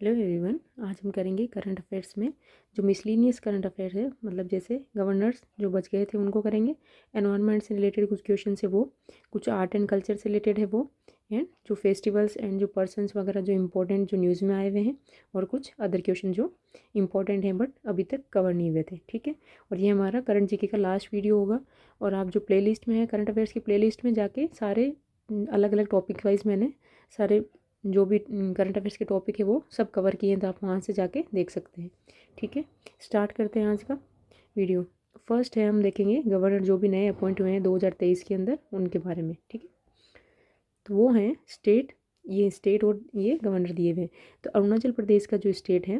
Hello everyone, आज हम करेंगे करंट अफेयर्स में जो मिसलीनियस करंट अफेयर है, मतलब जैसे गवर्नर्स जो बच गए थे उनको करेंगे। एनवायरनमेंट से रिलेटेड कुछ क्वेश्चन है वो, कुछ आर्ट एंड कल्चर से रिलेटेड है वो, एंड जो फेस्टिवल्स एंड जो पर्सन्स वगैरह जो इंपॉर्टेंट जो न्यूज़ में आए हुए हैं, और कुछ अदर क्वेश्चन जो इंपॉर्टेंट हैं बट अभी तक कवर नहीं हुए थे। ठीक है, और ये हमारा करंट जीके का लास्ट वीडियो होगा। और आप जो प्ले में है करंट अफेयर्स की प्ले में जाके सारे अलग अलग टॉपिक वाइज मैंने सारे जो भी करंट अफेयर्स के टॉपिक है वो सब कवर किए हैं, तो आप वहाँ से जाके देख सकते हैं। ठीक है, स्टार्ट करते हैं आज का वीडियो। फर्स्ट है, हम देखेंगे गवर्नर जो भी नए अपॉइंट हुए हैं 2023 के अंदर उनके बारे में। ठीक है, तो वो हैं स्टेट, ये स्टेट और ये गवर्नर दिए हुए हैं। तो अरुणाचल प्रदेश का जो स्टेट है,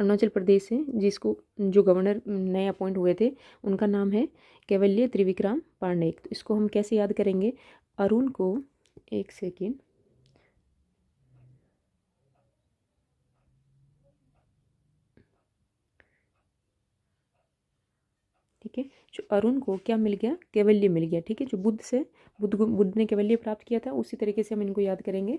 अरुणाचल प्रदेश है, जिसको जो गवर्नर नए अपॉइंट हुए थे उनका नाम है कैवल्य त्रिविक्रम पांडेय। तो इसको हम कैसे याद करेंगे? अरुण को, एक सेकेंड, ठीक है, जो अरुण को क्या मिल गया? कैवल्य मिल गया। ठीक है, जो बुद्ध से बुद्ध ने कैवल्य प्राप्त किया था, उसी तरीके से हम इनको याद करेंगे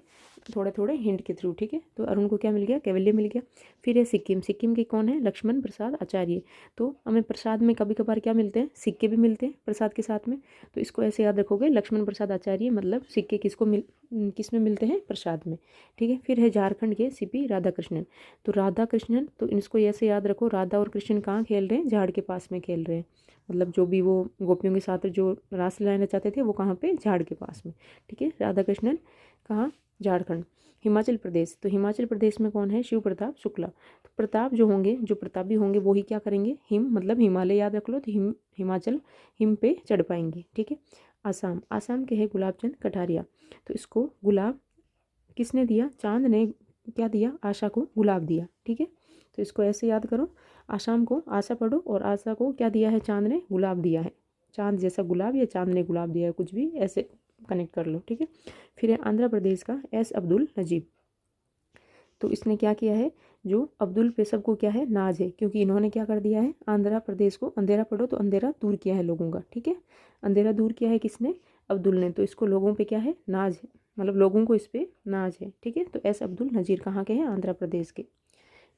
थोड़े थोड़े हिंट के थ्रू। ठीक है, तो अरुण को क्या मिल गया? कैवल्य मिल गया। फिर है सिक्किम, सिक्किम के कौन है? लक्ष्मण प्रसाद आचार्य। तो हमें प्रसाद में कभी कभार क्या मिलते हैं? सिक्के भी मिलते हैं प्रसाद के साथ में। तो इसको ऐसे याद रखोगे, लक्ष्मण प्रसाद आचार्य मतलब सिक्के किस में मिलते हैं? प्रसाद में। ठीक है, फिर है झारखंड के सीपी राधाकृष्णन। तो राधाकृष्णन, तो इसको ऐसे याद रखो, राधा और कृष्ण कहाँ खेल रहे हैं? झाड़ के पास में खेल रहे हैं। मतलब जो भी वो गोपियों के साथ जो रास लीलाएं चाहते थे वो कहाँ पे? झाड़ के पास में। ठीक है, राधा कृष्णन कहाँ? झारखंड। हिमाचल प्रदेश, तो हिमाचल प्रदेश में कौन है? शिव प्रताप शुक्ला। तो प्रताप जो होंगे, जो प्रतापी होंगे वो ही क्या करेंगे? हिम मतलब हिमालय याद रख लो, तो हिमाचल हिम पे चढ़ पाएंगे। ठीक है, आसाम, आसाम के है गुलाब चंद कटारिया। तो इसको गुलाब किसने दिया? चांद ने क्या दिया? आशा को गुलाब दिया। ठीक है, तो इसको ऐसे याद करो, आसाम को आशा पढ़ो और आशा को क्या दिया है? चांद ने गुलाब दिया है। चांद जैसा गुलाब या चांद ने गुलाब दिया है, कुछ भी ऐसे कनेक्ट कर लो। ठीक है, फिर है आंध्र प्रदेश का एस अब्दुल नजीब। तो इसने क्या किया है? जो अब्दुल पे सबको क्या है? नाज है, क्योंकि इन्होंने क्या कर दिया है? आंध्र प्रदेश को, अंधेरा पढ़ो तो अंधेरा दूर किया है लोगों का। ठीक है, अंधेरा दूर किया है किसने? अब्दुल ने। तो इसको लोगों पे क्या है? नाज है, मतलब लोगों को इस पे नाज है। ठीक है, तो एस अब्दुल नजीर कहाँ के हैं? आंध्र प्रदेश के।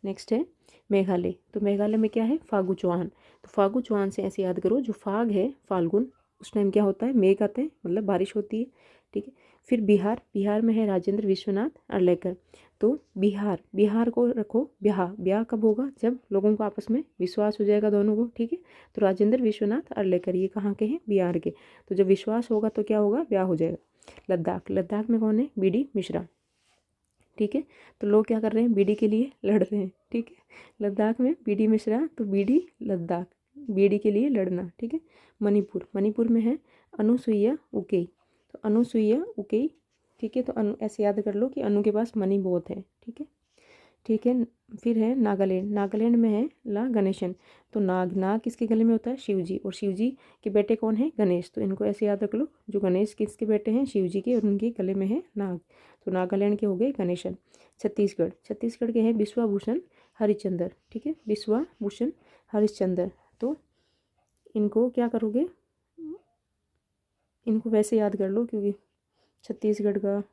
नेक्स्ट है मेघालय। तो मेघालय में क्या है? फागु चौहान। तो फागु चौहान से ऐसे याद करो, जो फाग है फाल्गुन, उस टाइम क्या होता है? मेघ आते हैं, मतलब बारिश होती है। ठीक है, फिर बिहार, बिहार में है राजेंद्र विश्वनाथ अर्लेकर। तो बिहार को रखो ब्याह, ब्याह कब होगा? जब लोगों को आपस में विश्वास हो जाएगा दोनों को। ठीक है, तो राजेंद्र विश्वनाथ अर्लेकर ये कहाँ के हैं? बिहार के। तो जब विश्वास होगा तो क्या होगा? ब्याह हो जाएगा। लद्दाख, लद्दाख में कौन है? बीडी मिश्रा। ठीक है, तो लोग क्या कर रहे हैं? बीडी के लिए लड़ रहे हैं। ठीक है, लद्दाख में बीडी मिश्रा, तो बीडी लद्दाख, बीडी के लिए लड़ना। ठीक है, मणिपुर, मणिपुर में है अनुसुईया उके। तो अनुसुईया उके। ठीक है, तो अनु ऐसे याद कर लो कि अनु के पास मणि बहुत है। ठीक है, ठीक है, फिर है नागालैंड, नागालैंड में है ला गणेशन। तो नाग, नाग किसके गले में होता है? शिव जी, और शिव जी के बेटे कौन है? गणेश। तो इनको ऐसे याद रख लो, जो गणेश किसके बेटे हैं? शिव जी के, और उनके गले में है नाग। तो नागालैंड के हो गए गणेशन। छत्तीसगढ़, छत्तीसगढ़ के हैं विश्वाभूषण हरिश्चंद्र। ठीक है, विश्वाभूषण हरिश्चंद्र। तो इनको क्या करोगे? इनको वैसे याद कर लो, क्योंकि छत्तीसगढ़ का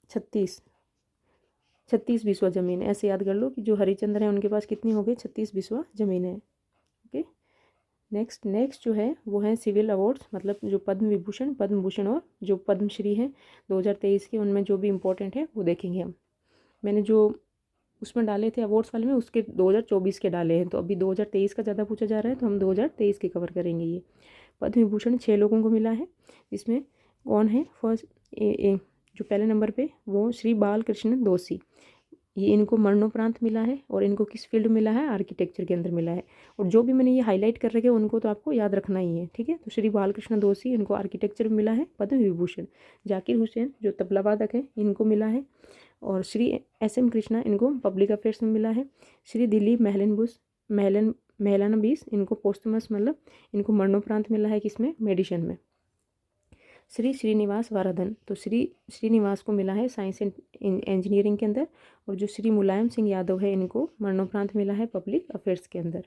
36 बिस्वा ज़मीन, ऐसे याद कर लो कि जो हरिचंद्र हैं उनके पास कितनी हो गई? 36 बिस्वा ज़मीन है। ओके, नेक्स्ट जो है वो है सिविल अवार्ड्स, मतलब जो पद्म विभूषण, पद्म भूषण और जो पद्मश्री हैं 2023 के, उनमें जो भी इम्पोर्टेंट है वो देखेंगे हम। मैंने जो उसमें डाले थे अवार्ड्स वाले में, उसके 2024 के डाले हैं, तो अभी 2023 का ज़्यादा पूछा जा रहा है, तो हम 2023 के कवर करेंगे। ये पद्म विभूषण 6 लोगों को मिला है, जिसमें कौन है? फर्स्ट जो पहले नंबर पे वो श्री बालकृष्ण दोषी। ये इनको मरणोपरांत मिला है, और इनको किस फील्ड मिला है? आर्किटेक्चर के अंदर मिला है। और जो भी मैंने ये हाईलाइट कर रखे उनको तो आपको याद रखना ही है। ठीक है, तो श्री बालकृष्ण दोषी, इनको आर्किटेक्चर में मिला है पद्म विभूषण। जाकिर हुसैन जो तबला वादक है, इनको मिला है। और श्री SM कृष्णा, इनको पब्लिक अफेयर्स में मिला है। श्री दिलीप महलानबीस, इनको पोस्टमस मतलब इनको मरणोपरांत मिला है किसमें? मेडिसिन में। श्री श्रीनिवास वाराधन, तो श्री श्रीनिवास को मिला है साइंस एंड इंजीनियरिंग के अंदर। और जो श्री मुलायम सिंह यादव है, इनको मरणोपरांत मिला है पब्लिक अफेयर्स के अंदर।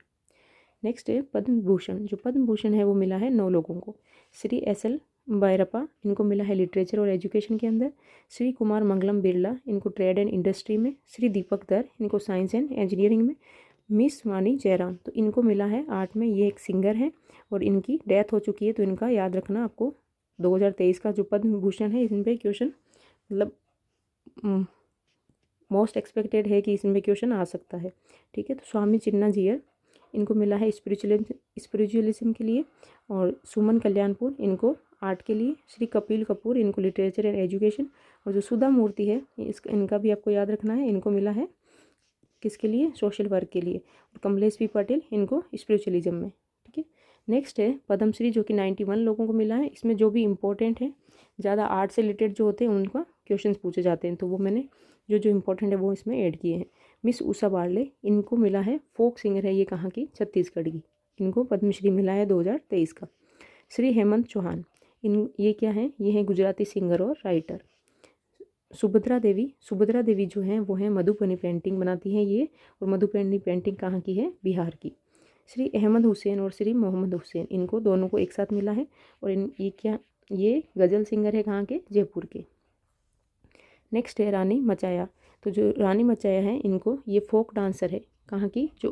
नेक्स्ट है पद्म भूषण, जो पद्म भूषण है वो मिला है 9 लोगों को। श्री SL बायरप्पा, इनको मिला है लिटरेचर और एजुकेशन के अंदर। श्री कुमार मंगलम बिरला, इनको ट्रेड एंड इंडस्ट्री में। श्री दीपक दर, इनको साइंस एंड इंजीनियरिंग में। मिस वानी जयराम, तो इनको मिला है आर्ट में। ये एक सिंगर है और इनकी डेथ हो चुकी है, तो इनका याद रखना आपको। 2023 का जो पद्म विभूषण है, इसमें क्वेश्चन मतलब मोस्ट एक्सपेक्टेड है कि इसमें क्वेश्चन आ सकता है, ठीक है। तो स्वामी चिन्नाजियर, इनको मिला है स्पिरिचुअलिज्म के लिए। और सुमन कल्याणपुर, इनको आर्ट के लिए। श्री कपिल कपूर, इनको लिटरेचर एंड एजुकेशन। और जो सुधा मूर्ति है, इनका भी आपको याद रखना है, इनको मिला है किसके लिए, सोशल वर्क के लिए। और कमलेश पी पटेल, इनको स्पिरिचुअलिज्म में, ठीक है। नेक्स्ट है पद्मश्री, जो कि 91 लोगों को मिला है। इसमें जो भी इंपॉर्टेंट है, ज़्यादा आर्ट से रिलेटेड जो होते हैं उनका क्वेश्चन पूछे जाते हैं, तो वो मैंने जो जो इंपॉर्टेंट है वो इसमें ऐड किए हैं। मिस उषा बार्ले, इनको मिला है, फोक सिंगर है ये, कहाँ की, छत्तीसगढ़ की। इनको पद्मश्री मिला है 2023 का। श्री हेमंत चौहान, ये क्या है, ये है गुजराती सिंगर और राइटर। सुभद्रा देवी जो हैं वो हैं मधुबनी पेंटिंग बनाती हैं ये। और मधुबनी पेंटिंग कहाँ की है, बिहार की। श्री अहमद हुसैन और श्री मोहम्मद हुसैन, इनको दोनों को एक साथ मिला है। और ये गज़ल सिंगर है, कहाँ के, जयपुर के। नेक्स्ट है रानी मचाया, तो जो रानी मचाया है, इनको ये फोक डांसर है, कहाँ की, जो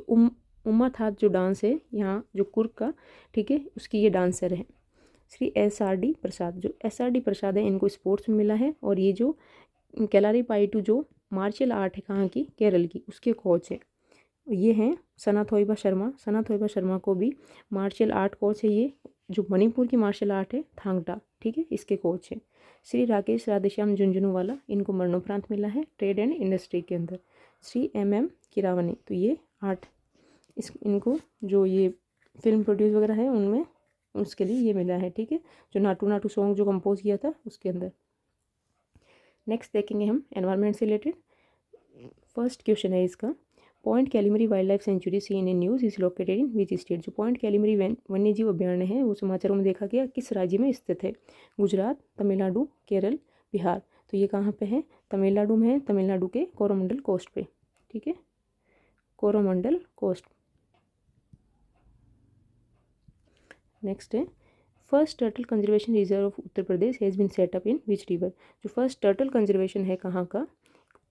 उमा थात जो डांस है यहाँ जो कुर्ग का, ठीक है, उसकी ये डांसर है। श्री SRD प्रसाद, जो SRD प्रसाद है, इनको स्पोर्ट्स में मिला है। और ये जो कैलारी पाइटू जो मार्शल आर्ट है, कहाँ की, केरल की, उसके कोच है। ये हैं सना थोइबा शर्मा को भी मार्शल आर्ट कोच है ये, जो मणिपुर की मार्शल आर्ट है, थांगटा, ठीक है, इसके कोच है। श्री राकेश राधेश्याम झुंझुनूवाला, इनको मरणोपरांत मिला है ट्रेड एंड इंडस्ट्री के अंदर। श्री MM किरावनी, तो ये आर्ट, इनको जो ये फिल्म प्रोड्यूस वगैरह है उनमें, उसके लिए ये मिला है, ठीक है, जो नाटू नाटू सॉन्ग जो कंपोज किया था उसके अंदर। नेक्स्ट देखेंगे हम एनवायरनमेंट से रिलेटेड। फर्स्ट क्वेश्चन है इसका, Point Calimere wildlife sanctuary seen in news is located in which state. जो पॉइंट कैलिमरी वन्य जीव अभ्यारण्य है वो समाचारों में देखा गया किस राज्य में स्थित है, गुजरात, तमिलनाडु, केरल, बिहार। तो ये कहाँ पे है, तमिलनाडु में है, तमिलनाडु के कोरोमंडल कोस्ट पे, ठीक है, कोरोमंडल कोस्ट। नेक्स्ट है first turtle conservation reserve of Uttar Pradesh has been set up in which river. जो फर्स्ट टर्टल कंजर्वेशन है, कहाँ का,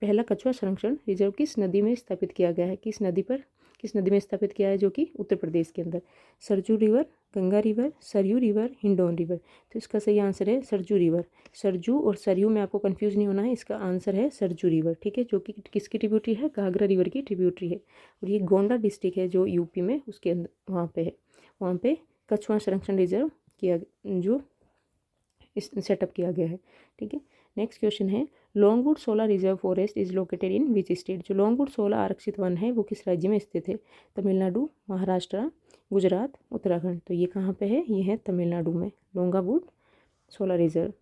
पहला कछुआ संरक्षण रिजर्व किस नदी में स्थापित किया गया है, किस नदी में स्थापित किया है, जो कि उत्तर प्रदेश के अंदर। Sarju river, Ganga river, Saryu river, Hindaun river. तो इसका सही आंसर है सरजू रिवर। सरजू और सरयू में आपको कंफ्यूज नहीं होना है, इसका आंसर है सरजू रिवर, ठीक है, जो कि किसकी ट्रिब्यूटरी है, घाघरा रिवर की ट्रिब्यूटरी है। और ये गोंडा डिस्ट्रिक्ट है जो यूपी में, उसके अंदर वहाँ पे है, वहाँ पे कछुआ संरक्षण रिजर्व किया जो सेटअप किया गया है, ठीक है। नेक्स्ट क्वेश्चन है लॉन्गवुड सोला reserve forest is located in which state. जो लॉन्गवुड सोला आरक्षित वन है वो किस राज्य में स्थित है, तमिलनाडु, महाराष्ट्र, गुजरात, उत्तराखंड। तो ये कहाँ पे है, ये है तमिलनाडु में, लॉन्गवुड सोला रिजर्व।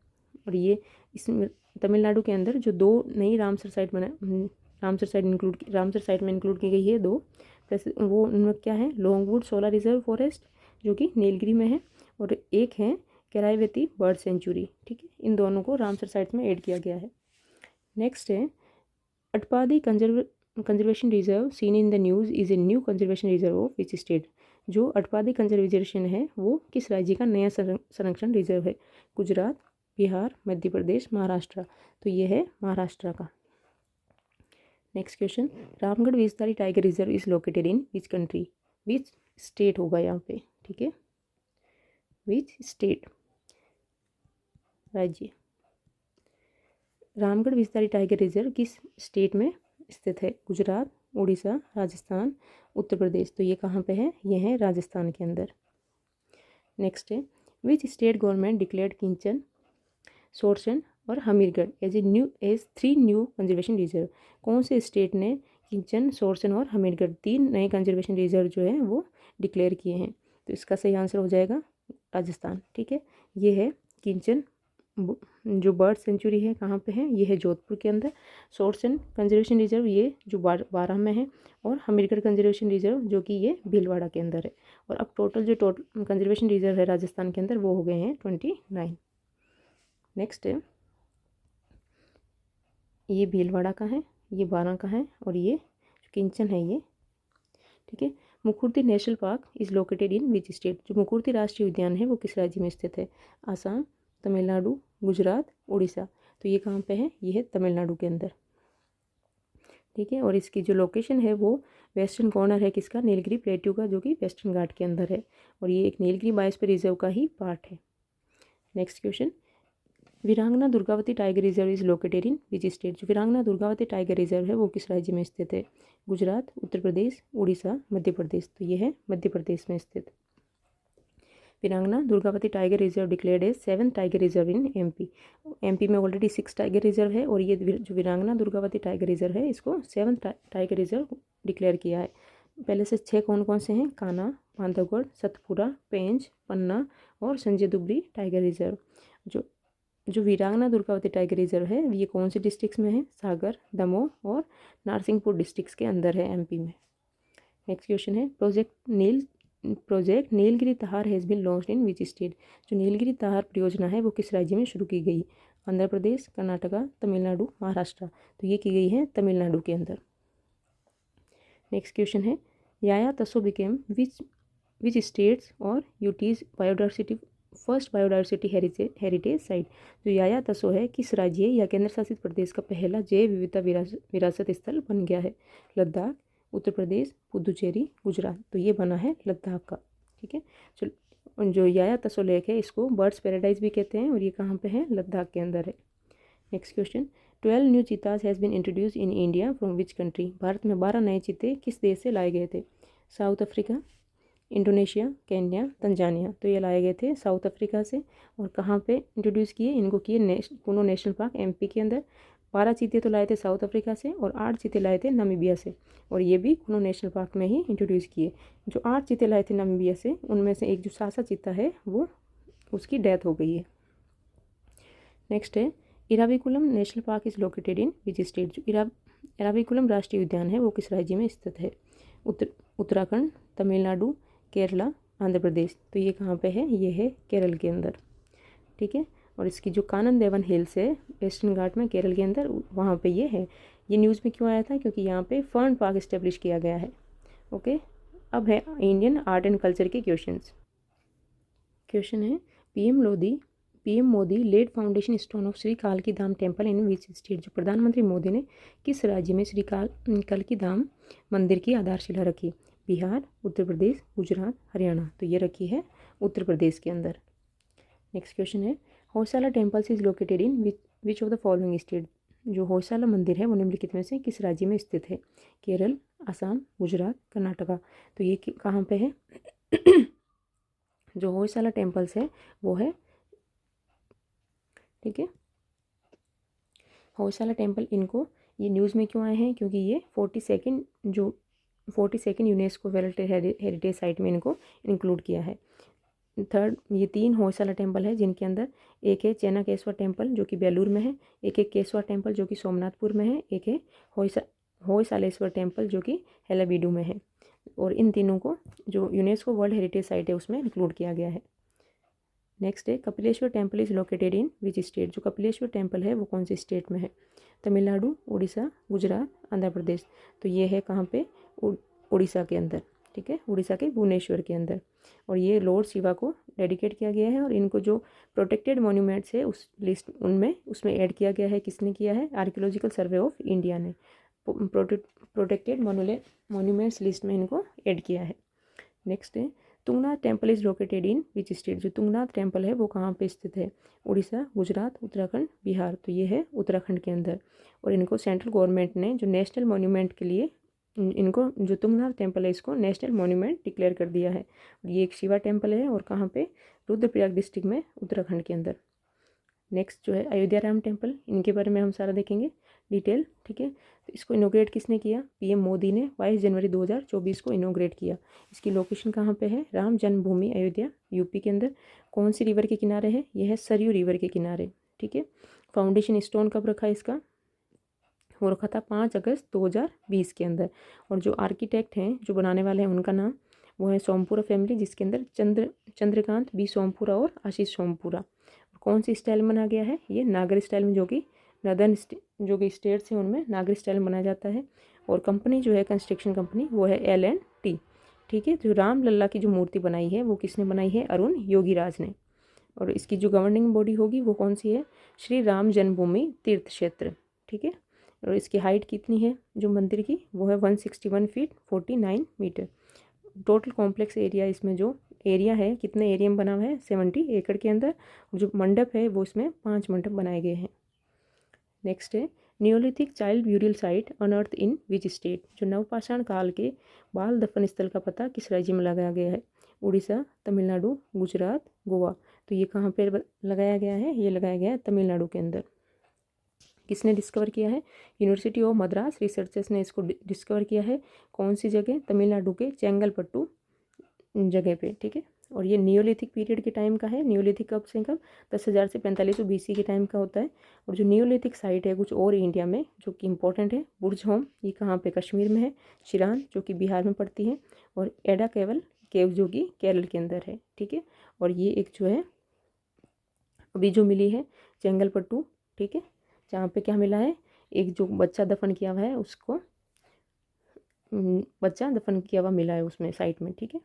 और ये इसमें तमिलनाडु के अंदर जो 2 नई रामसर साइट में इंक्लूड की गई है 2, प्लस वो उनमें क्या है, लॉन्गवुड सोला रिजर्व फॉरेस्ट जो कि नीलगिरी में है, और एक है केराईवती बर्ड सेंचुरी, ठीक है। इन दोनों को रामसर साइट में ऐड किया गया है। नेक्स्ट है Atpadi conservation reserve seen in the news is a new conservation reserve of which state. जो अटपादी कंजर्वेशन है वो किस राज्य का नया संरक्षण रिजर्व है, गुजरात, बिहार, मध्य प्रदेश, महाराष्ट्र। तो ये है महाराष्ट्र का। Next question Ramgarh Vishdhari tiger reserve is located in which country. Which state होगा यहाँ पे, ठीक है, विच स्टेट, राज्य। रामगढ़ विस्तारी टाइगर रिजर्व किस स्टेट में स्थित है, गुजरात, उड़ीसा, राजस्थान, उत्तर प्रदेश। तो ये कहाँ पे है, ये है राजस्थान के अंदर। नेक्स्ट है which state government declared Kinchan, Sorsan और Hamirgarh as 3 new conservation reserve. कौन से स्टेट ने किंचन, सोरसन और हमीरगढ़ 3 नए कंजर्वेशन रिजर्व जो है वो डिक्लेयर किए हैं। तो इसका सही आंसर हो जाएगा राजस्थान, ठीक है। ये है किंचन जो बर्ड सेंचुरी है, कहाँ पे है, ये है जोधपुर के अंदर। सोरसन कंजर्वेशन रिजर्व ये जो बाराह में है, और हमीरगढ़ कंजर्वेशन रिजर्व जो कि ये भीलवाड़ा के अंदर है। और अब टोटल कंजर्वेशन रिजर्व है राजस्थान के अंदर वो हो गए हैं 29। नेक्स्ट है ये भीलवाड़ा का है, ये बारां का है, और ये किंचन है ये, ठीक है। Mukurthi national park is located in which state. जो मुकुर्ती राष्ट्रीय उद्यान है वो किस राज्य में स्थित है, आसाम, तमिलनाडु, गुजरात, उड़ीसा। तो ये कहाँ पे है? ये है तमिलनाडु के अंदर, ठीक है। और इसकी जो लोकेशन है वो वेस्टर्न कॉर्नर है किसका? नीलगिरी प्लेट्यू का, जो कि वेस्टर्न घाट के अंदर है। और ये एक नीलगिरी बायोस्फीयर रिजर्व का ही पार्ट है। नेक्स्ट क्वेश्चन, वीरांगना Durgavati tiger reserve is located in which state? जो वीरांगना दुर्गावती टाइगर रिजर्व है वो किस राज्य में स्थित है? गुजरात, उत्तर प्रदेश, उड़ीसा, मध्य प्रदेश। तो ये है मध्य प्रदेश में स्थित। Veerangana Durgavati tiger reserve declared as 7th tiger reserve in MP. MP में ऑलरेडी 6 टाइगर रिजर्व है, और ये जो वीरांगना दुर्गावती टाइगर रिजर्व है इसको 7th टाइगर रिजर्व डिक्लेयर किया है। पहले से 6 कौन कौन से हैं? कान्हा, बांधवगढ़, सतपुरा, पेंच, पन्ना और संजय दुबरी टाइगर रिजर्व। जो वीरांगना दुर्गावती टाइगर रिजर्व है ये कौन से डिस्ट्रिक्ट्स में है? सागर, दमोह और नारसिंहपुर डिस्ट्रिक्ट्स के अंदर है एमपी में। नेक्स्ट क्वेश्चन है, project Nilgiri tahr has been launched in which state? जो नीलगिरी तहार परियोजना है वो किस राज्य में शुरू की गई? आंध्र प्रदेश, कर्नाटका, तमिलनाडु, महाराष्ट्र। तो ये की गई है तमिलनाडु के अंदर। नेक्स्ट क्वेश्चन है, याया तसो बिकेम विच स्टेट्स और UTs biodiversity first biodiversity heritage site? जो याया तसो है किस राज्य या केंद्र शासित प्रदेश का पहला जैव विविधता विरासत स्थल बन गया है? लद्दाख, उत्तर प्रदेश, पुदुचेरी, गुजरात। तो ये बना है लद्दाख का, ठीक है। चलो, जो याया तसो लेक है इसको बर्ड्स पैराडाइज भी कहते हैं, और ये कहाँ पे है? लद्दाख के अंदर है। Next question, 12 new cheetahs has been introduce in India from which country? Bharat में 12 नए चीते किस देश से लाए गए थे? South Africa, Indonesia, Kenya, Tanzania. तो ये लाए गए थे साउथ अफ्रीका से। और कहाँ पे इंट्रोड्यूस किए? इनको किए कुनो नेशनल पार्क एमपी के अंदर। 12 चीते तो लाए थे साउथ अफ्रीका से, और 8 चीते लाए थे नामीबिया से, और ये भी कुनो नेशनल पार्क में ही इंट्रोड्यूस किए। जो 8 चीते लाए थे नामीबिया से उनमें से एक जो सासा चीता है वो उसकी डेथ हो गई है। नेक्स्ट है, Eravikulam national park is located in which state? जो इराविकुलम राष्ट्रीय उद्यान है वो किस राज्य में स्थित है? उत्तराखंड, तमिलनाडु, केरला, आंध्र प्रदेश। तो ये कहाँ पे है? ये है केरल के अंदर, ठीक है। और इसकी जो कानन देवन हिल्स है वेस्टर्न घाट में केरल के अंदर, वहाँ पे ये है। ये न्यूज़ में क्यों आया था? क्योंकि यहाँ पे फर्न पार्क इस्टेब्लिश किया गया है। ओके, अब है इंडियन आर्ट एंड कल्चर के क्वेश्चंस। क्वेश्चन है, PM Modi laid foundation stone of Shri कालकी Dham temple in which state? जो प्रधानमंत्री मोदी ने किस राज्य में श्री कालकी धाम मंदिर की आधारशिला रखी? बिहार, उत्तर प्रदेश, गुजरात, हरियाणा। तो ये रखी है उत्तर प्रदेश के अंदर। नेक्स्ट क्वेश्चन है, Hoysala temples is located in which of the following state? जो होयसाला मंदिर है वो निम्नलिखित में से किस राज्य में स्थित है? केरल, असम, गुजरात, कर्नाटका। तो ये कहाँ पे है? जो होयसाला टेम्पल्स है वो है, ठीक है, होयसाला टेम्पल। इनको ये न्यूज़ में क्यों आए हैं? क्योंकि ये 42nd UNESCO world heritage site में इनको इंक्लूड किया है। थर्ड, ये 3 होयसाला टेम्पल है जिनके अंदर एक है चेनाकेश्वर टेम्पल जो कि बेलूर में है, एक है केशवा टेम्पल जो कि सोमनाथपुर में है, एक है होयसालेश्वर टेम्पल जो कि हेलाबीडू में है। और इन तीनों को जो यूनेस्को वर्ल्ड हेरिटेज साइट है उसमें इंक्लूड किया गया है। नेक्स्ट है, Kapileshwar temple is located in which state? जो कपिलेश्वर टेम्पल है वो कौन से स्टेट में है? तमिलनाडु, उड़ीसा, गुजरात, आंध्र प्रदेश। तो ये है कहाँ पे? उड़ीसा के अंदर, ठीक है, उड़ीसा के भुवनेश्वर के अंदर। और ये लॉर्ड शिवा को डेडिकेट किया गया है। और इनको जो प्रोटेक्टेड मॉन्यूमेंट्स है उस लिस्ट उसमें ऐड किया गया है। किसने किया है? आर्कियोलॉजिकल सर्वे ऑफ इंडिया ने प्रोटेक्टेड मॉन्यूमेंट्स लिस्ट में इनको ऐड किया है। नेक्स्ट है, Tungnath temple is located in which state? जो तुंगनाथ टेम्पल है वो कहाँ पे स्थित है? उड़ीसा, गुजरात, उत्तराखंड, बिहार। तो ये है उत्तराखंड के अंदर। और इनको सेंट्रल गवर्नमेंट ने जो नेशनल मॉन्यूमेंट के लिए इनको जो तुंगनाथ टेम्पल है इसको नेशनल मॉन्यूमेंट डिक्लेयर कर दिया है। ये एक शिवा टेम्पल है, और कहाँ पे? रुद्रप्रयाग डिस्ट्रिक्ट में, उत्तराखंड के अंदर। नेक्स्ट जो है अयोध्या राम टेम्पल, इनके बारे में हम सारा देखेंगे डिटेल, ठीक है। तो इसको इनोग्रेट किसने किया? पीएम मोदी ने 22 जनवरी 2024 को इनोग्रेट किया। इसकी लोकेशन कहाँ पे है? राम जन्मभूमि अयोध्या, यूपी के अंदर। कौन सी रिवर के किनारे है? यह है सरयू रिवर के किनारे, ठीक है। फाउंडेशन स्टोन कब रखा इसका? वो रखा था 5 अगस्त 2020 के अंदर। और जो आर्किटेक्ट हैं, जो बनाने वाले हैं, उनका नाम वो है सोमपुरा फैमिली, जिसके अंदर चंद्रकांत बी सोमपुरा और आशीष सोमपुरा। कौन सी स्टाइल में बना गया है? ये नागर स्टाइल में, जो कि नदर्न जो कि स्टेट्स हैं उनमें नागर स्टाइल में बनाया जाता है। और कंपनी जो है कंस्ट्रक्शन कंपनी वो है L&T, ठीक है। जो राम लल्ला की जो मूर्ति बनाई है वो किसने बनाई है? अरुण योगीराज ने। और इसकी जो गवर्निंग बॉडी होगी वो कौन सी है, श्री राम जन्मभूमि तीर्थ क्षेत्र, ठीक है। और इसकी हाइट कितनी है जो मंदिर की, वो है 161 फीट 49 मीटर। टोटल कॉम्प्लेक्स एरिया, इसमें जो एरिया है कितने एरिया में बना हुआ है, 70 एकड़ के अंदर। जो मंडप है वो इसमें 5 मंडप बनाए गए हैं। नेक्स्ट है Neolithic child burial site unearth in which state, जो नवपाषाण काल के बाल दफन स्थल का पता किस राज्य में लगाया गया है, उड़ीसा, तमिलनाडु, गुजरात, गोवा। तो ये कहाँ पे लगाया गया है, ये लगाया गया है तमिलनाडु के अंदर। किसने डिस्कवर किया है, यूनिवर्सिटी ऑफ मद्रास रिसर्चर्स ने इसको डिस्कवर किया है। कौन सी जगह, तमिलनाडु के चेंगलपट्टू जगह पे, ठीक है। और ये नियोलिथिक पीरियड के टाइम का है। नियोलिथिक कब से कब, 10,000 से 4500 BC के टाइम का होता है। और जो नियोलिथिक साइट है कुछ और इंडिया में जो कि इंपॉर्टेंट है, बुर्ज होम, ये कहाँ पे, कश्मीर में है। चिरान जो कि बिहार में पड़ती है। और एडा केवल केव जो कि केरल के अंदर है, ठीक है। और ये एक जो है अभी जो मिली है चेंगलपट्टू, ठीक है, जहाँ पे क्या मिला है, एक जो बच्चा दफन किया हुआ है उसको, बच्चा दफन किया हुआ मिला है उसमें साइट में, ठीक है।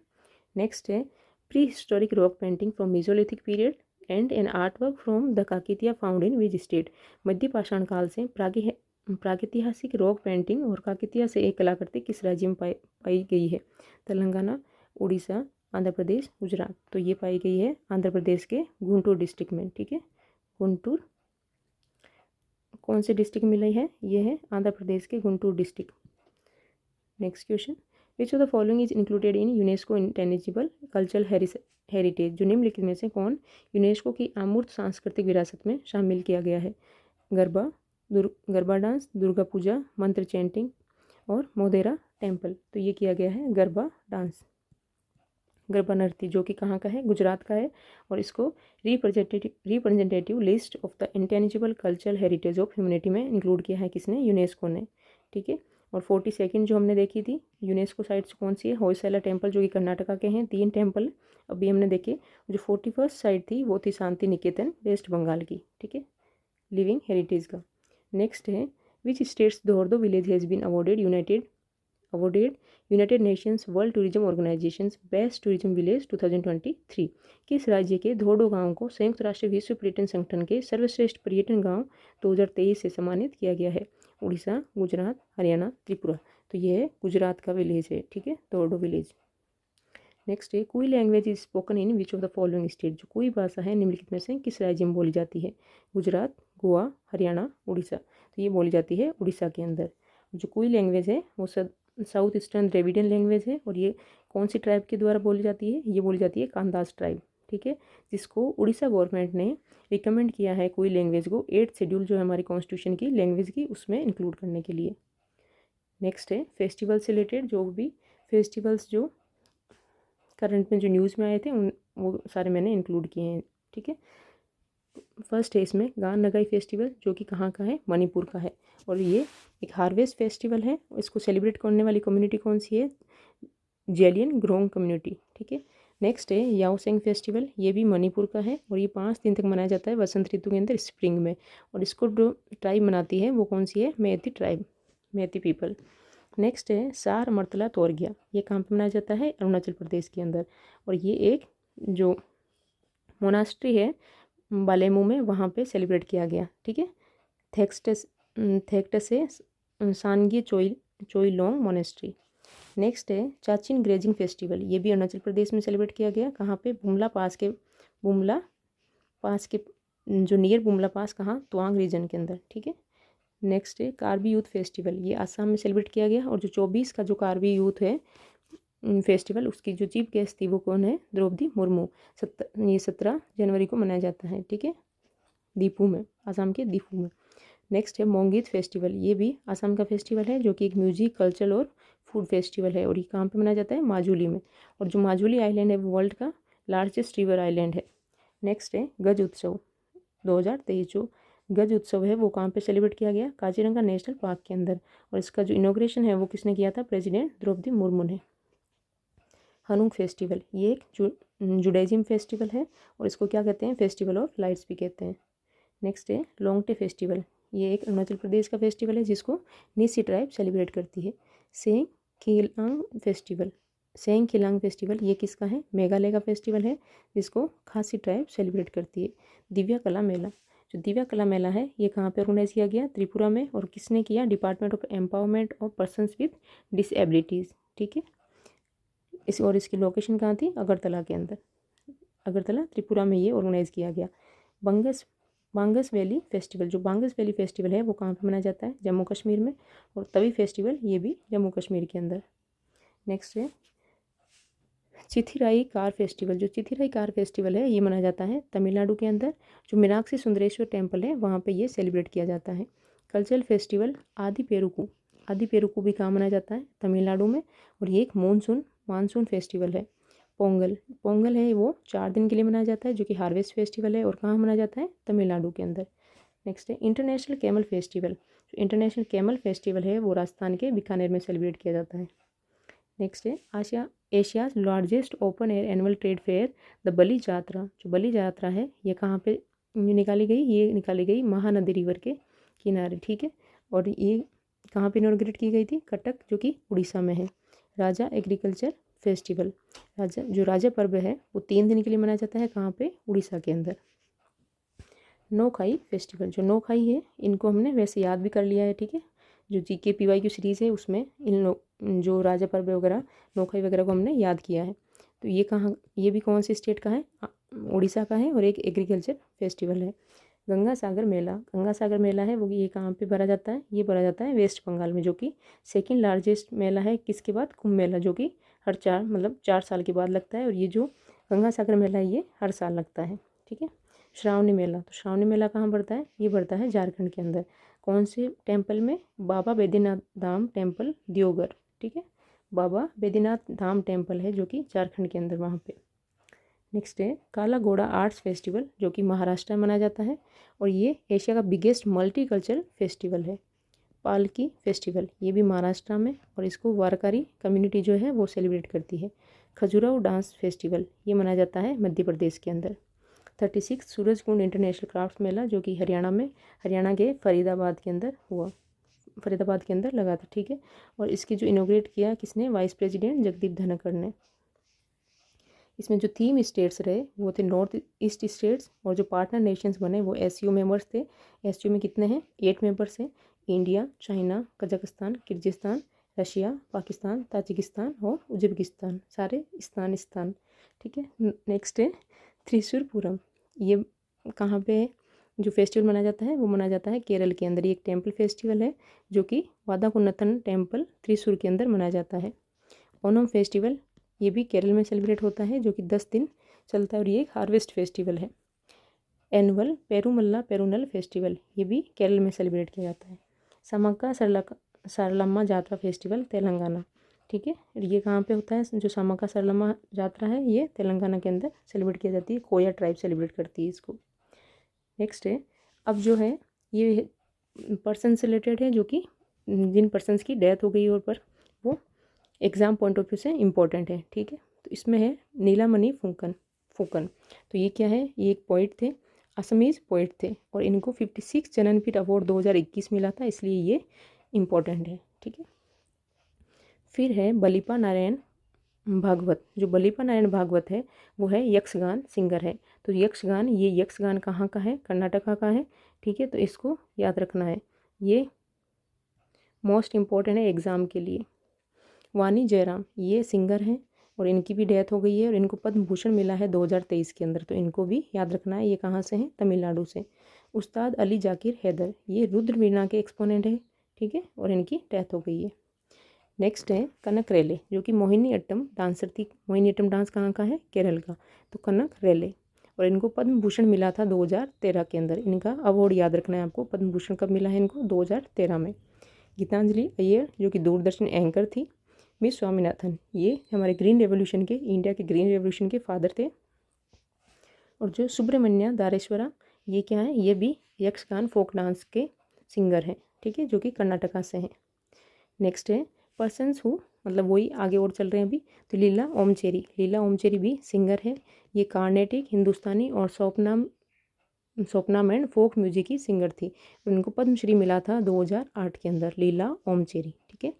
नेक्स्ट है prehistoric rock painting from Mesolithic period and an artwork from the Kakatiya found in which state, मध्य पाषाण काल से प्रागैतिहासिक रॉक पेंटिंग और काकतीय से एक कलाकृति किस राज्य में पाई गई है, तेलंगाना, उड़ीसा, आंध्र प्रदेश, गुजरात। तो ये पाई गई है आंध्र प्रदेश के गुंटूर डिस्ट्रिक्ट में, ठीक है। गुंटूर कौन से डिस्ट्रिक्ट में मिली है, ये है आंध्र प्रदेश के Guntur district. Next question, which of the following is included in UNESCO intangible cultural heritage, जो निम्नलिखित में से कौन यूनेस्को की अमूर्त सांस्कृतिक विरासत में शामिल किया गया है, गरबा डांस, दुर्गा पूजा, मंत्र चैंटिंग और मोदेरा टेम्पल। तो ये किया गया है गरबा डांस, गरबा नृत्य, जो कि कहाँ का है, गुजरात का है। और इसको representative list of the intangible cultural heritage of humanity में इंक्लूड किया है किसने, यूनेस्को ने, ठीक है। और 42nd जो हमने देखी थी यूनेस्को साइट्स कौन सी है, होयसला टेम्पल जो कि कर्नाटका के हैं, 3 टेम्पल अभी हमने देखे। जो 41st साइट थी वो थी शांति निकेतन वेस्ट बंगाल की, ठीक है, लिविंग हेरिटेज का। नेक्स्ट है which states Dhordo village has been awarded United Nations World Tourism Organization best tourism village 2023, किस राज्य के धोर्डो गांव को संयुक्त राष्ट्र विश्व पर्यटन संगठन के सर्वश्रेष्ठ पर्यटन गांव 2023 से सम्मानित किया गया है, उड़ीसा, गुजरात, हरियाणा, त्रिपुरा। तो ये है गुजरात का विलेज है, ठीक है, धोर्डो विलेज। नेक्स्ट है कुई language is spoken in which of the following state, जो कुई भाषा है निम्नलिखित में से किस राज्य में बोली जाती है, गुजरात, गोवा, हरियाणा, उड़ीसा। तो ये बोली जाती है उड़ीसा के अंदर। जो कुई लैंग्वेज है वो साउथ ईस्टर्न द्रविडियन लैंग्वेज है। और ये कौन सी ट्राइब के द्वारा बोली जाती है, ये बोली जाती है कांदास ट्राइब, ठीक है, जिसको उड़ीसा गवर्नमेंट ने रिकमेंड किया है कोई लैंग्वेज को 8th शेड्यूल जो है हमारी कॉन्स्टिट्यूशन की लैंग्वेज की उसमें इंक्लूड करने के लिए। नेक्स्ट है फेस्टिवल से रिलेटेड, जो भी फेस्टिवल्स जो करंट में जो न्यूज़ में आए थे उन वो सारे मैंने इंक्लूड किए हैं, ठीक है। फर्स्ट है इसमें गान नगाई फेस्टिवल, जो कि कहाँ का है, मणिपुर का है। और ये एक हार्वेस्ट फेस्टिवल है। इसको सेलिब्रेट करने वाली कम्युनिटी कौन सी है, जेलियन ग्रोंग कम्युनिटी, ठीक है। नेक्स्ट है याओसेंग फेस्टिवल, ये भी मणिपुर का है। और ये 5 दिन तक मनाया जाता है वसंत ऋतु के अंदर, स्प्रिंग में। और इसको जो ट्राइब मनाती है वो कौन सी है, Meitei tribe, Meitei people. Next है सार मर्तला तोरगिया, ये कहाँ पे मनाया जाता है, अरुणाचल प्रदेश के अंदर। और ये एक जो मोनास्ट्री है बालेमू में, वहाँ पे सेलिब्रेट किया गया, ठीक है। थेक्टसे सानगी चोइलोंग मोनेस्ट्री। नेक्स्ट है चाचिन ग्रेजिंग फेस्टिवल, ये भी अरुणाचल प्रदेश में सेलिब्रेट किया गया, कहाँ पे, बुमला पास के जो नियर बुमला पास, कहाँ, तवांग रीजन के अंदर, ठीक है। नेक्स्ट है कार्बी यूथ फेस्टिवल, ये आसाम में सेलिब्रेट किया गया। और जो 24 का जो कार्बी यूथ है फेस्टिवल, उसकी जो चीफ गेस्ट थी वो कौन है, द्रौपदी मुर्मू। ये 17 जनवरी को मनाया जाता है, ठीक है, दीपू में, आसाम के दीपू में। नेक्स्ट है मोंगीत फेस्टिवल, ये भी आसाम का फेस्टिवल है, जो कि एक म्यूजिक, कल्चर और फूड फेस्टिवल है। और ये कहाँ पे मनाया जाता है, माजुली में। और जो माजुली आइलैंड है वो वर्ल्ड का लार्जेस्ट रिवर आइलैंड है। नेक्स्ट है गज उत्सव 2023, जो गज उत्सव है वो कहाँ पे सेलिब्रेट किया गया, काजीरंगा नेशनल पार्क के अंदर। और इसका जो इनॉग्रेशन है वो किसने किया था, प्रेसिडेंट द्रौपदी मुर्मू ने। हनुंग फेस्टिवल, ये एक जुडाइज्म फेस्टिवल है। और इसको क्या कहते हैं, फेस्टिवल ऑफ लाइट्स भी कहते हैं। नेक्स्ट है लोंगटे फेस्टिवल, ये एक अरुणाचल प्रदेश का फेस्टिवल है जिसको निसी ट्राइब सेलिब्रेट करती है। सेंग खीलांग फेस्टिवल, सेंग खिलांग फेस्टिवल ये किसका है? मेघालय का फेस्टिवल है जिसको खासी ट्राइब सेलिब्रेट करती है। दिव्या कला मेला, जो दिव्या कला मेला है ये कहाँ पे ऑर्गेनाइज किया गया? त्रिपुरा में। और किसने किया? Department of empowerment of persons with disabilities, ठीक है। और इसकी लोकेशन कहाँ थी? अगरतला के अंदर, अगरतला त्रिपुरा में ये ऑर्गेनाइज किया गया। बांगस वैली फेस्टिवल, जो बांगस वैली फेस्टिवल है वो कहाँ पे मनाया जाता है? जम्मू कश्मीर में। और तवी फेस्टिवल ये भी जम्मू कश्मीर के अंदर। नेक्स्ट है चिथिराई कार फेस्टिवल, जो चिथिराई कार फेस्टिवल है ये मनाया जाता है तमिलनाडु के अंदर। जो मीनाक्षी सुंदरेश्वर टेम्पल है वहाँ पे ये सेलिब्रेट किया जाता है। कल्चरल फेस्टिवल आदि पेरुकू भी कहाँ मनाया जाता है? तमिलनाडु में। और ये एक मानसून फेस्टिवल है। पोंगल है वो 4 दिन के लिए मनाया जाता है, जो कि हार्वेस्ट फेस्टिवल है और कहाँ मनाया जाता है? तमिलनाडु के अंदर। नेक्स्ट है इंटरनेशनल कैमल फेस्टिवल, जो इंटरनेशनल कैमल फेस्टिवल है वो राजस्थान के बीकानेर में सेलिब्रेट किया जाता है। नेक्स्ट है Asia's largest open air annual trade fair the Bali Yatra, जो बलि यात्रा है ये कहाँ पे निकाली गई? ये निकाली गई महानदी रिवर के किनारे, ठीक है। और ये कहाँ पे इनॉर्गेट की गई थी? कटक, जो कि उड़ीसा में है। राजा एग्रीकल्चर फेस्टिवल, राजा पर्व है वो 3 दिन के लिए मनाया जाता है, कहाँ पे? उड़ीसा के अंदर। नोखाई फेस्टिवल, जो नोखाई है इनको हमने वैसे याद भी कर लिया है, ठीक है। जो जीके पीवाई की सीरीज़ है उसमें जो राजा पर्व वगैरह नोखाई वगैरह को हमने याद किया है। तो ये कहाँ, ये भी कौन सी स्टेट का है? उड़ीसा का है और एक एग्रीकल्चर फेस्टिवल है। गंगा सागर मेला है वो ये कहाँ पे भरा जाता है? ये भरा जाता है वेस्ट बंगाल में, जो कि सेकंड लार्जेस्ट मेला है। किसके बाद? कुंभ मेला, जो कि हर 4 साल के बाद लगता है। और ये जो गंगा सागर मेला है ये हर साल लगता है, ठीक है। श्रावणी मेला, तो श्रावणी मेला कहाँ बढ़ता है? ये बढ़ता है झारखंड के अंदर। कौन से टेम्पल में? बाबा बैद्यनाथ धाम टेम्पल दियोगर, ठीक है। बाबा बैद्यनाथ धाम टेम्पल है जो कि झारखंड के अंदर वहाँ पे। नेक्स्ट है काला घोड़ा आर्ट्स फेस्टिवल, जो कि महाराष्ट्र में मनाया जाता है और ये एशिया का बिगेस्ट मल्टी कल्चरल फेस्टिवल है। पालकी फेस्टिवल ये भी महाराष्ट्र में और इसको वारकारी कम्युनिटी जो है वो सेलिब्रेट करती है। खजुराहो डांस फेस्टिवल ये मनाया जाता है मध्य प्रदेश के अंदर। 36 सूरजकुंड इंटरनेशनल क्राफ्ट मेला, जो कि हरियाणा के फरीदाबाद के अंदर लगा था, ठीक है। और इसकी जो इनोग्रेट किया किसने? वाइस प्रेसिडेंट जगदीप धनखड़ ने। इसमें जो थीम स्टेट्स रहे वो थे नॉर्थ ईस्ट स्टेट्स, और जो पार्टनर नेशंस बने वो एससीओ मेंबर्स थे। एससीओ में कितने हैं? 8 मेंबर्स हैं। India, China, Kazakhstan, Kyrgyzstan, Russia, Pakistan, Tajikistan और उज्बेकिस्तान, सारे स्थान, ठीक है। नेक्स्ट है त्रिशूरपुरम, ये कहाँ पे है? जो फेस्टिवल मनाया जाता है वो मनाया जाता है केरल के अंदर। ये एक टेम्पल फेस्टिवल है जो कि वादाकुन्नथन टेम्पल त्रिशूर के अंदर मनाया जाता है। ओणम फेस्टिवल ये भी केरल में सेलिब्रेट होता है, जो कि 10 दिन चलता है और ये एक हार्वेस्ट फेस्टिवल है। एनुअल पेरूनल फेस्टिवल ये भी केरल में सेलिब्रेट किया जाता है। समक्का सरलम्मा जात्रा फेस्टिवल तेलंगाना, ठीक है। ये कहाँ पे होता है? जो समक्का सरलम्मा जात्रा है ये तेलंगाना के अंदर सेलिब्रेट किया जाती है। कोया ट्राइब सेलिब्रेट करती है इसको। नेक्स्ट है अब जो है ये पर्सन से रिलेटेड है, जो कि जिन पर्सनस की डेथ हो गई और पर वो एग्ज़ाम पॉइंट ऑफ व्यू से इम्पोर्टेंट है, ठीक है। तो इसमें है नीलामणि फुकन। तो ये क्या है? ये एक पोइट थे, असमीज़ पोइट थे और इनको 56 ज्ञानपीठ अवार्ड 2021 मिला था, इसलिए ये इम्पोर्टेंट है, ठीक है। फिर है बलिपा नारायण भागवत, जो बलिपा नारायण भागवत है वो है यक्षगान सिंगर है। तो ये यक्षगान कहाँ का है? कर्नाटका का है, ठीक है। तो इसको याद रखना है, ये मोस्ट इम्पॉर्टेंट है एग्ज़ाम के लिए। वानी जयराम ये सिंगर हैं और इनकी भी डेथ हो गई है और इनको पद्म भूषण मिला है 2023 के अंदर, तो इनको भी याद रखना है। ये कहाँ से हैं? तमिलनाडु से। उस्ताद अली जाकिर हैदर ये रुद्र वीणा के एक्सपोनेंट है, ठीक है, और इनकी डेथ हो गई है। नेक्स्ट है कनक रेले, जो कि मोहिनी अट्टम डांसर थी। मोहिनी अट्टम डांस कहाँ का है? केरल का। तो कनक रेले, और इनको पद्म भूषण मिला था 2013 के अंदर। इनका अवार्ड याद रखना है आपको। पद्म भूषण कब मिला है इनको? 2013 में। गीतांजलि अय्यर जो कि दूरदर्शन एंकर थी। मिस स्वामीनाथन ये हमारे इंडिया के ग्रीन रेवोल्यूशन के फादर थे। और जो सुब्रमण्य दारेश्वरा ये क्या है? ये भी यक्षगान फोक डांस के सिंगर हैं, ठीक है, जो कि कर्नाटका से हैं। नेक्स्ट है पर्सन्स हु, मतलब वही आगे और चल रहे हैं अभी। तो लीला ओमचेरी भी सिंगर है। ये कार्नेटिक, हिंदुस्तानी और सोपनाम एंड फोक म्यूजिक की सिंगर थी। उनको पद्मश्री मिला था 2008 के अंदर, लीला ओमचेरी, ठीक है।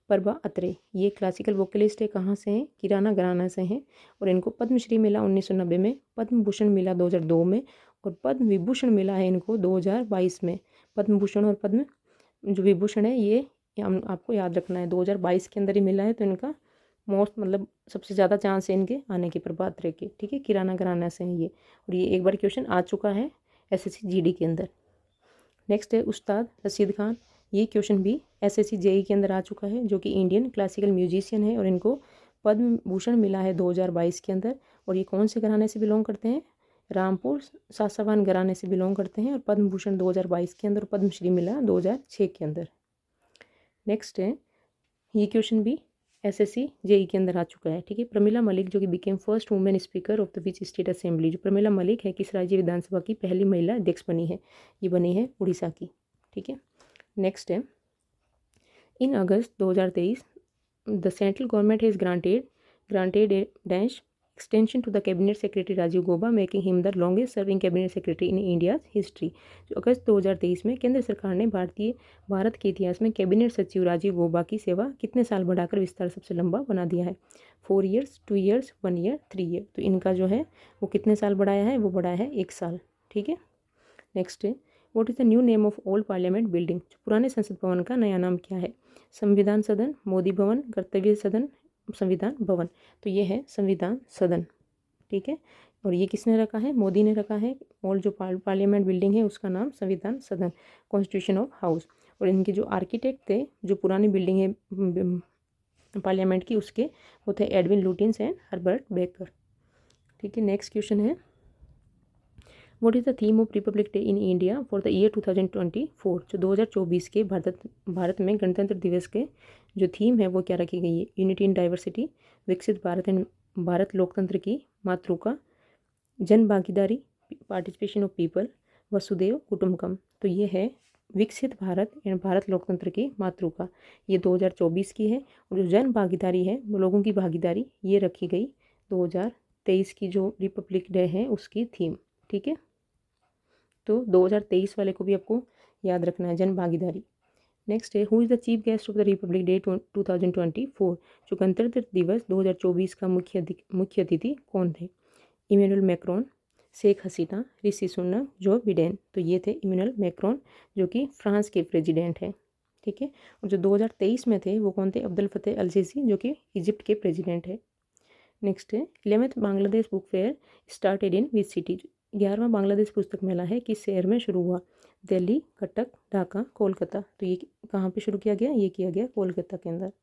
प्रभा अत्रे, ये क्लासिकल वोकलिस्ट है, कहाँ से हैं, किराना घराना से हैं, और इनको पद्मश्री मिला 1990 में, पद्म भूषण मिला 2002 में, और पद्म विभूषण मिला है इनको 2022 में। पद्म भूषण और पद्म जो विभूषण है ये आपको याद रखना है, 2022 के अंदर ही मिला है, तो इनका मोस्ट मतलब सबसे ज़्यादा चांस है इनके आने के, प्रभा अत्रे के, ठीक है, किराना घराना से हैं ये, और ये एक बार क्वेश्चन आ चुका है SSC GD के अंदर। नेक्स्ट है उस्ताद रशीद खान, ये क्वेश्चन भी SSC JE के अंदर आ चुका है, जो कि इंडियन क्लासिकल म्यूजिशियन है, और इनको पद्म भूषण मिला है 2022 के अंदर, और ये कौन से घराने से बिलोंग करते हैं, रामपुर सासावान घराने से बिलोंग करते हैं, और पद्म भूषण 2022 के अंदर, पद्मश्री मिला 2006 के अंदर। नेक्स्ट है, ये क्वेश्चन भी SSC JE के अंदर आ चुका है, ठीक है, प्रमिला मलिक जो कि became first women speaker of the which state assembly, जो प्रमिला मलिक है किस राज्य विधानसभा की पहली महिला अध्यक्ष बनी है, ये बनी है उड़ीसा की, ठीक है। नेक्स्ट है, in August 2023 the central government has granted a dash extension to the cabinet secretary Rajiv Gauba, making him the longest serving cabinet secretary in India history. जो अगस्त 2023 में केंद्र सरकार ने भारत के इतिहास में कैबिनेट सचिव राजीव गौबा की सेवा कितने साल बढ़ाकर विस्तार सबसे लंबा बना दिया है, 4 ईयर्स, 2 ईयर्स, 1 ईयर, 3 ईयर। तो इनका जो है वो कितने साल बढ़ाया है, वो बढ़ाया है 1 साल, ठीक है। नेक्स्ट है, what is the new name of old parliament building, जो पुराने संसद भवन का नया नाम क्या है, संविधान सदन, मोदी भवन, कर्तव्य सदन, संविधान भवन। तो ये है संविधान सदन, ठीक है, और ये किसने रखा है, मोदी ने रखा है। और जो पार्लियामेंट बिल्डिंग है उसका नाम संविधान सदन, कॉन्स्टिट्यूशन ऑफ हाउस। और इनके जो आर्किटेक्ट थे, जो पुरानी बिल्डिंग है पार्लियामेंट की, उसके वो थे Edwin Lutyens and Herbert baker, ठीक है। नेक्स्ट क्वेश्चन है, what is the theme of Republic day in India for the year 2024, जो 2024 के भारत में गणतंत्र दिवस के जो थीम है वो क्या रखी गई है, यूनिटी इन डाइवर्सिटी, विकसित भारत एंड भारत लोकतंत्र की मातृका, जन भागीदारी, पार्टिसिपेशन ऑफ पीपल, वसुदेव कुटुंबकम। तो ये है विकसित भारत एंड भारत लोकतंत्र की मातृका, ये 2024 की है। और जो जन भागीदारी है, लोगों की भागीदारी, ये रखी गई 2023 की जो रिपब्लिक डे है उसकी थीम, ठीक है। तो 2023 वाले को भी आपको याद रखना है, जन भागीदारी। नेक्स्ट है, who is the chief guest of the Republic day 2024, जो गणतंत्र दिवस 2024 का मुख्य अतिथि कौन थे, Emmanuel Macron, Sheikh Hasina, Rishi Sunak, Joe Biden. तो ये थे इमैनुअल मैक्रोन जो कि फ्रांस के प्रेसिडेंट हैं, ठीक है। और जो 2023 में थे वो कौन थे, अब्दुल फतेह अल सीसी जो कि इजिप्ट के प्रेसिडेंट है। नेक्स्ट है, 11th Bangladesh book fair started in which city, 11वां बांग्लादेश पुस्तक मेला है किस शहर में शुरू हुआ, दिल्ली, कटक, ढाका, कोलकाता। तो ये कहाँ पे शुरू किया गया, ये किया गया कोलकाता के अंदर।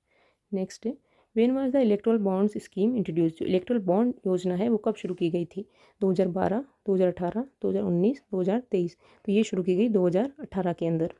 नेक्स्ट है, when was the erectile bonds scheme introduce, जो इलेक्ट्रल बॉन्ड योजना है वो कब शुरू की गई थी, 2012, 2018, 2019, 2023। तो ये शुरू की गई 2018 के अंदर,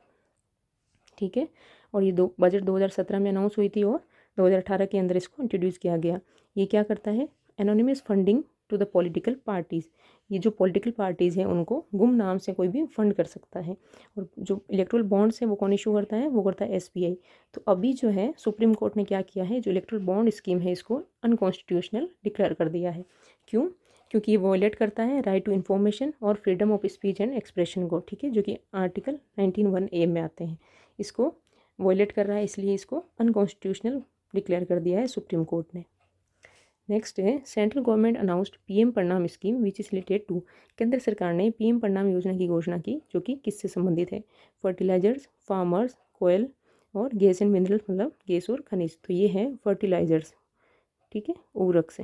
ठीक है। और ये बजट 2017 में अनाउंस हुई थी और 2018 के अंदर इसको इंट्रोड्यूस किया गया। ये क्या करता है, anonymous funding to the political parties, ये जो पॉलिटिकल पार्टीज़ हैं उनको गुमनाम से कोई भी फंड कर सकता है। और जो इलेक्ट्रल बॉन्ड्स हैं वो कौन इशू करता है, वो करता है SBI। तो अभी जो है सुप्रीम कोर्ट ने क्या किया है, जो इलेक्ट्रल बॉन्ड स्कीम है इसको अनकॉन्स्टिट्यूशनल डिक्लेयर कर दिया है। क्यों, क्योंकि ये वॉयलेट करता है राइट टू इन्फॉर्मेशन और freedom of speech and expression को, ठीक है, जो कि आर्टिकल 19(1)(a) में आते हैं। इसको वॉयलेट कर रहा है, इसलिए इसको अनकॉन्स्टिट्यूशनल डिक्लेयर कर दिया है सुप्रीम कोर्ट ने। नेक्स्ट है, central government announced PM Pranam scheme which is related to, केंद्र सरकार ने PM प्रणाम योजना की घोषणा की जो कि किससे संबंधित है, फर्टिलाइजर्स, फार्मर्स, कोयल और गैस एंड मिनरल्स, मतलब गैस और खनिज। तो ये है फर्टिलाइजर्स, ठीक है, उर्वरक से।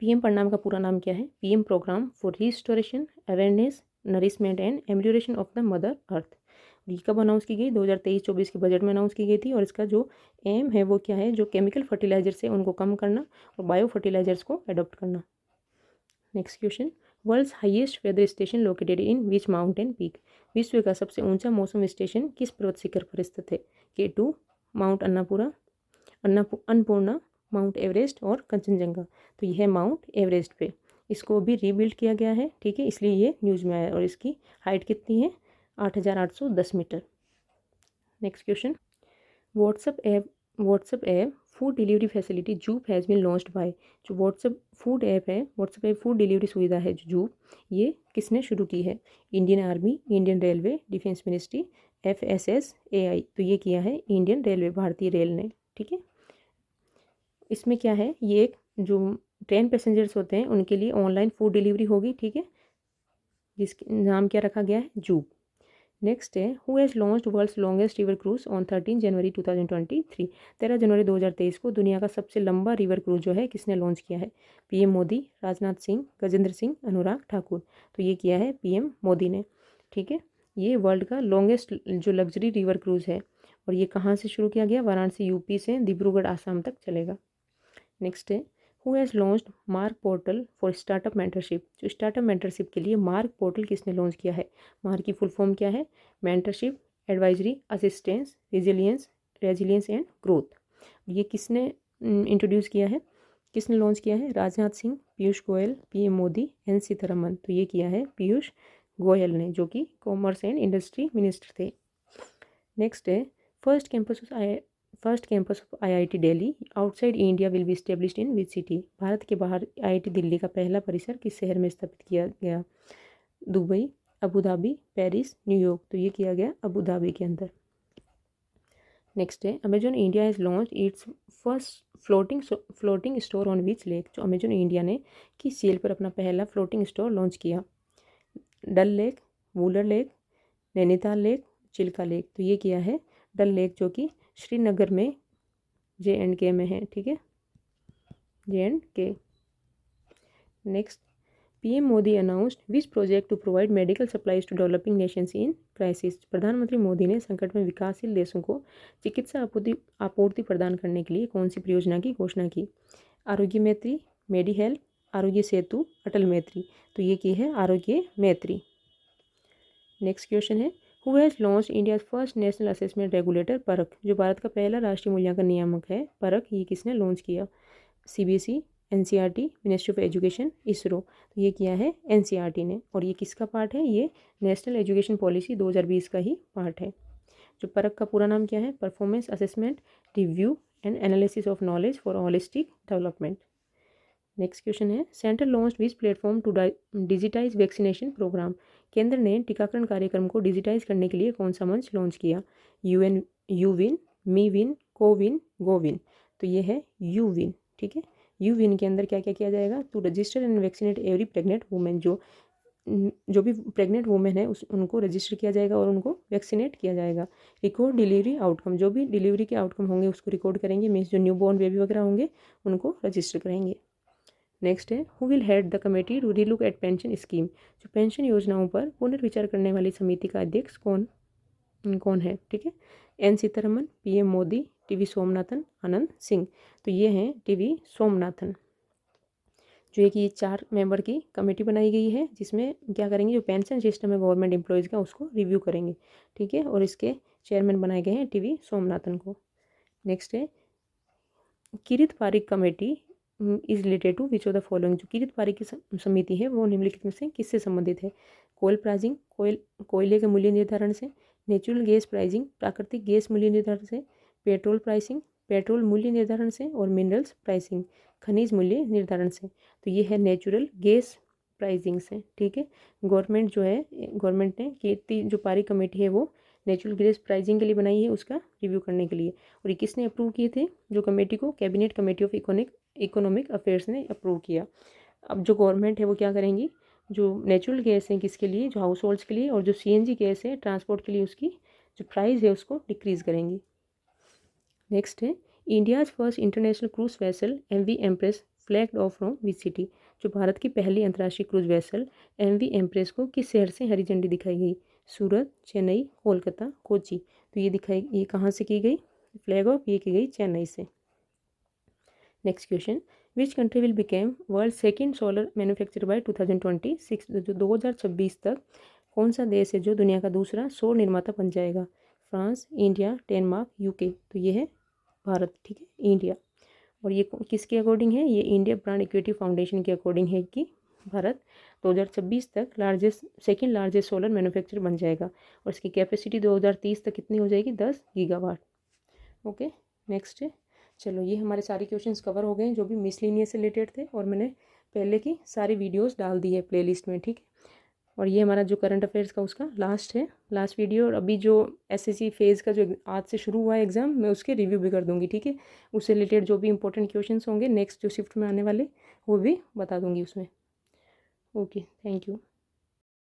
PM प्रणाम का पूरा नाम क्या है, PM programme for restoration, awareness, nourishment and amelioration of the mother earth. ये कब अनाउंस की गई, 2023-24 के बजट में अनाउंस की गई थी। और इसका जो एम है वो क्या है, जो केमिकल फर्टिलाइजर्स है उनको कम करना और बायो फर्टिलाइजर्स को अडॉप्ट करना। Next question, world's highest weather station located in which mountain peak, विश्व का सबसे ऊंचा मौसम स्टेशन किस पर्वत शिखर पर स्थित है, K2, mount Annapurna, mount Everest और कंचनजंगा। तो यह है माउंट एवरेस्ट पे, इसको भी रीबिल्ड किया गया है, ठीक है, इसलिए ये न्यूज़ में आया। और इसकी हाइट कितनी है, 8,810 मीटर। Next question, WhatsApp app food delivery facility Zoop has been launched by, जो व्हाट्सएप फूड ऐप है, व्हाट्सएप ऐप फूड डिलीवरी सुविधा है जो जूप, ये किसने शुरू की है, Indian army, Indian railway, defence ministry, FSSAI, तो ये किया है इंडियन रेलवे, भारतीय रेल ने, ठीक है। इसमें क्या है, ये एक जो ट्रेन पैसेंजर्स होते हैं उनके लिए ऑनलाइन फूड डिलीवरी होगी, ठीक है, जिसके नाम क्या रखा गया है, जूब। नेक्स्ट है, who has launched world's longest river cruise on 13 जनवरी 2023। 13 जनवरी 2023 को दुनिया का सबसे लंबा रिवर क्रूज जो है किसने लॉन्च किया है? PM मोदी, राजनाथ सिंह, गजेंद्र सिंह, अनुराग ठाकुर। तो ये किया है PM मोदी ने, ठीक है। ये वर्ल्ड का लॉन्गेस्ट जो लग्जरी रिवर क्रूज है, और ये कहाँ से शुरू किया गया? वाराणसी UP से डिब्रूगढ़ आसाम तक चलेगा। नेक्स्ट है, who has launched mark portal for startup mentorship. जो स्टार्टअप मेंटरशिप के लिए मार्क पोर्टल किसने लॉन्च किया है? मार्क की फुल फॉर्म क्या है? Mentorship, advisory, assistance, resilience and growth. ये किसने इंट्रोड्यूस किया है, किसने लॉन्च किया है? Rajnath Singh, Piyush Goyal, PM Modi, N Sitharaman. तो ये किया है पीयूष गोयल ने, जो कि कॉमर्स एंड इंडस्ट्री मिनिस्टर थे। नेक्स्ट है, first campus of IIT Delhi outside India will be established in which city. Bharat के बाहर IIT दिल्ली का पहला परिसर किस शहर में स्थापित किया गया? Dubai, Abu Dhabi, Paris, New York. तो ये किया गया अबू धाबी के अंदर। नेक्स्ट है, Amazon India has launch its first floating store on which lake. जो अमेजॉन इंडिया ने किस झील पर अपना पहला फ्लोटिंग स्टोर लॉन्च किया? Dal lake, Wular lake, Nainital lake, Chilka lake. तो ये किया है डल लेक, जो कि श्रीनगर में JNK में है, ठीक है, JNK। Next, PM Modi announced which project to provide medical supplies to developing nations in crisis. प्रधानमंत्री मोदी ने संकट में विकासशील देशों को चिकित्सा आपूर्ति प्रदान करने के लिए कौन सी परियोजना की घोषणा की? आरोग्य मैत्री, मेडी हेल्थ, आरोग्य सेतु, अटल मैत्री। तो ये की है आरोग्य मैत्री। नेक्स्ट क्वेश्चन है, who has launch India first national assessment regulator परख। जो भारत का पहला राष्ट्रीय मूल्यांकन नियामक है परख, ये किसने लॉन्च किया? CBSE, NCERT, ministry of education, ISRO. तो ये किया है NCERT ने, और ये किसका पार्ट है? ये नेशनल एजुकेशन पॉलिसी 2020 का ही पार्ट है। जो परख का पूरा नाम क्या है? Performance assessment, review and analysis of knowledge for holistic development. Next question है, centre launch which platform to digitise vaccination programme. केंद्र ने टीकाकरण कार्यक्रम को डिजिटाइज करने के लिए कौन सा मंच लॉन्च किया? यूविन, मीविन, कोविन, गोविन। तो ये है यूविन, ठीक है। यूविन के अंदर क्या क्या किया जाएगा? To register and vaccinate every pregnant women. जो भी प्रेग्नेंट वुमेन है उनको रजिस्टर किया जाएगा और उनको वैक्सीनेट किया जाएगा। रिकॉर्ड डिलीवरी आउटकम, जो भी डिलीवरी के आउटकम होंगे उसको रिकॉर्ड करेंगे, मीन्स जो न्यू बॉर्न बेबी वगैरह होंगे उनको रजिस्टर करेंगे। नेक्स्ट है, who will head the committee to relook at pension scheme. जो पेंशन योजनाओं पर पुनर्विचार करने वाली समिति का अध्यक्ष कौन है? ठीक है, N Sitharaman, PM Modi, TV Somanathan, Anand Singh. तो ये हैं TV सोमनाथन। जो एक ये 4 मेंबर की कमेटी बनाई गई है, जिसमें क्या करेंगे, जो पेंशन सिस्टम है गवर्नमेंट एम्प्लॉयज़ का उसको रिव्यू करेंगे, ठीक है। और इसके चेयरमैन बनाए गए हैं TV सोमनाथन को। नेक्स्ट है, Kirit Parikh committee is related to which of the following. जो किरित पारिक की समिति है वो निम्नलिखित में से किससे संबंधित है? कोयल प्राइसिंग, कोयले के मूल्य निर्धारण से, नेचुरल गैस प्राइसिंग, प्राकृतिक गैस मूल्य निर्धारण से, पेट्रोल प्राइसिंग, पेट्रोल मूल्य निर्धारण से, और मिनरल्स प्राइसिंग, खनिज मूल्य निर्धारण से। तो ये है नेचुरल गैस प्राइसिंग से, ठीक है। गवर्नमेंट ने कीर्ति जो पारिक कमेटी है वो नेचुरल गैस प्राइसिंग के लिए बनाई है, उसका रिव्यू करने के लिए। और ये किसने अप्रूव किए थे जो कमेटी को? Cabinet committee of economic affairs ने अप्रूव किया। अब जो गवर्नमेंट है वो क्या करेंगी, जो नेचुरल गैस है किसके लिए, जो हाउस होल्ड्स के लिए, और जो CNG गैस है ट्रांसपोर्ट के लिए, उसकी जो प्राइस है उसको डिक्रीज़ करेंगी। नेक्स्ट है, India's first international cruise vessel MV empress flagged of from which city. जो भारत की पहली अंतर्राष्ट्रीय क्रूज वेसल MV एम्प्रेस को किस शहर से हरी झंडी दिखाई गई? सूरत, चेन्नई, कोलकाता, कोची। तो ये कहाँ से की गई? फ्लैग ऑफ ये की गई चेन्नई से। Next question, which country will became world second solar manufacture by 2026। जो 2026 तक कौन सा देश है जो दुनिया का दूसरा सौर निर्माता बन जाएगा? France, India, Denmark, UK। तो ये है भारत, ठीक है, इंडिया। और ये किसके अकॉर्डिंग है? ये इंडिया ब्रांड इक्विटी फाउंडेशन के अकॉर्डिंग है कि भारत 2026 तक सेकेंड लार्जेस्ट सोलर मैन्युफैक्चर बन जाएगा, और इसकी कैपेसिटी 2030 तक कितनी हो जाएगी? 10 गीगावाट। ओके, नेक्स्ट है, चलो ये हमारे सारे क्वेश्चंस कवर हो गए जो भी मिसलिनियस से रिलेटेड थे, और मैंने पहले की सारी वीडियोस डाल दी है प्लेलिस्ट में, ठीक है। और ये हमारा जो करंट अफेयर्स का उसका लास्ट है, लास्ट वीडियो। और अभी जो एसएससी फेज़ का जो आज से शुरू हुआ है एग्ज़ाम, मैं उसके रिव्यू भी कर दूँगी, ठीक है। उससे रिलेटेड जो भी इंपॉर्टेंट क्वेश्चंस होंगे नेक्स्ट जो शिफ्ट में आने वाले, वो भी बता दूँगी उसमें। Okay, thank you.